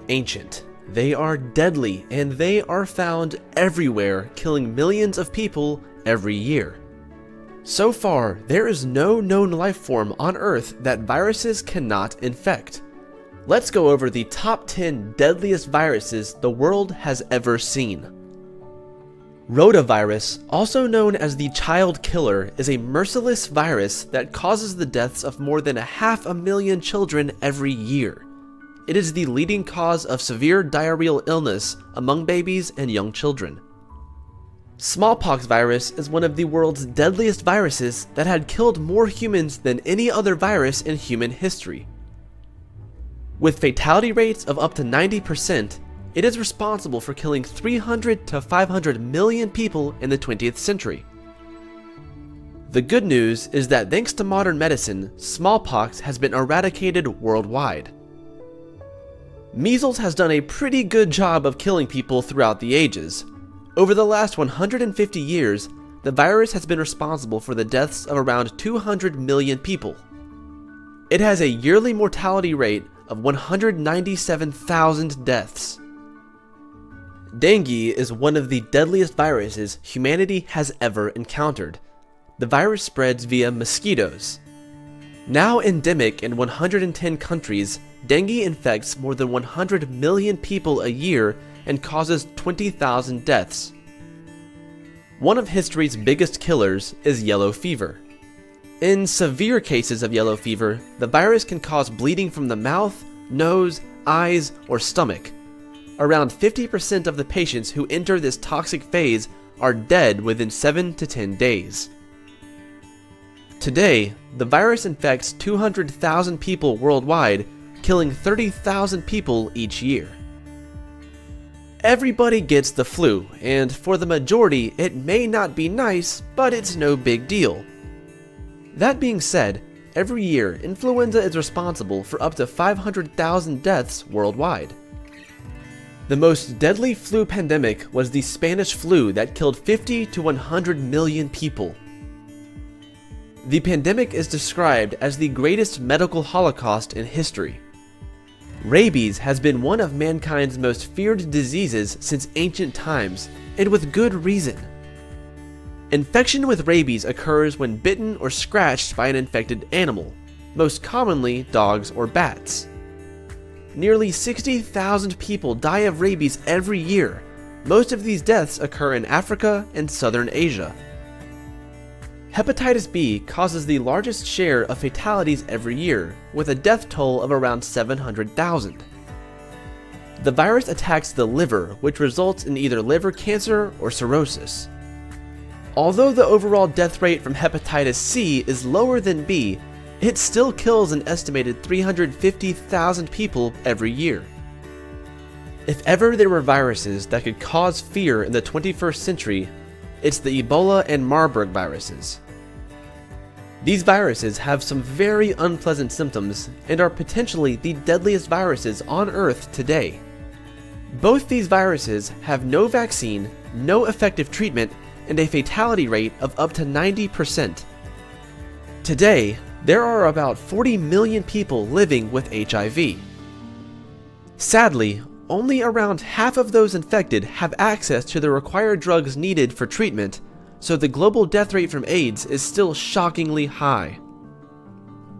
ancient, they are deadly, and they are found everywhere, killing millions of people every year. So far, there is no known life form on Earth that viruses cannot infect. Let's go over the top 10 deadliest viruses the world has ever seen. Rotavirus, also known as the child killer, is a merciless virus that causes the deaths of more than 500,000 children every year. It is the leading cause of severe diarrheal illness among babies and young children. Smallpox virus is one of the world's deadliest viruses that had killed more humans than any other virus in human history. With fatality rates of up to 90%, it is responsible for killing 300 to 500 million people in the 20th century. The good news is that thanks to modern medicine, smallpox has been eradicated worldwide. Measles has done a pretty good job of killing people throughout the ages. Over the last 150 years, the virus has been responsible for the deaths of around 200 million people. It has a yearly mortality rate of 197,000 deaths. Dengue is one of the deadliest viruses humanity has ever encountered. The virus spreads via mosquitoes. Now endemic in 110 countries, dengue infects more than 100 million people a year and causes 20,000 deaths. One of history's biggest killers is yellow fever. In severe cases of yellow fever, the virus can cause bleeding from the mouth, nose, eyes, or stomach. Around 50% of the patients who enter this toxic phase are dead within 7 to 10 days. Today, the virus infects 200,000 people worldwide, killing 30,000 people each year. Everybody gets the flu, and for the majority, it may not be nice, but it's no big deal. That being said, every year, influenza is responsible for up to 500,000 deaths worldwide. The most deadly flu pandemic was the Spanish flu that killed 50 to 100 million people. The pandemic is described as the greatest medical holocaust in history. Rabies has been one of mankind's most feared diseases since ancient times, and with good reason. Infection with rabies occurs when bitten or scratched by an infected animal, most commonly dogs or bats. Nearly 60,000 people die of rabies every year. Most of these deaths occur in Africa and Southern Asia. Hepatitis B causes the largest share of fatalities every year, with a death toll of around 700,000. The virus attacks the liver, which results in either liver cancer or cirrhosis. Although the overall death rate from hepatitis C is lower than B, it still kills an estimated 350,000 people every year. If ever there were viruses that could cause fear in the 21st century, it's the Ebola and Marburg viruses. These viruses have some very unpleasant symptoms and are potentially the deadliest viruses on Earth today. Both these viruses have no vaccine, no effective treatment, and a fatality rate of up to 90%. Today, there are about 40 million people living with HIV. Sadly, only around half of those infected have access to the required drugs needed for treatment, so the global death rate from AIDS is still shockingly high.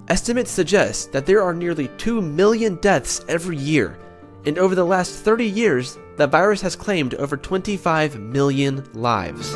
Estimates suggest that there are nearly 2 million deaths every year, and over the last 30 years, the virus has claimed over 25 million lives.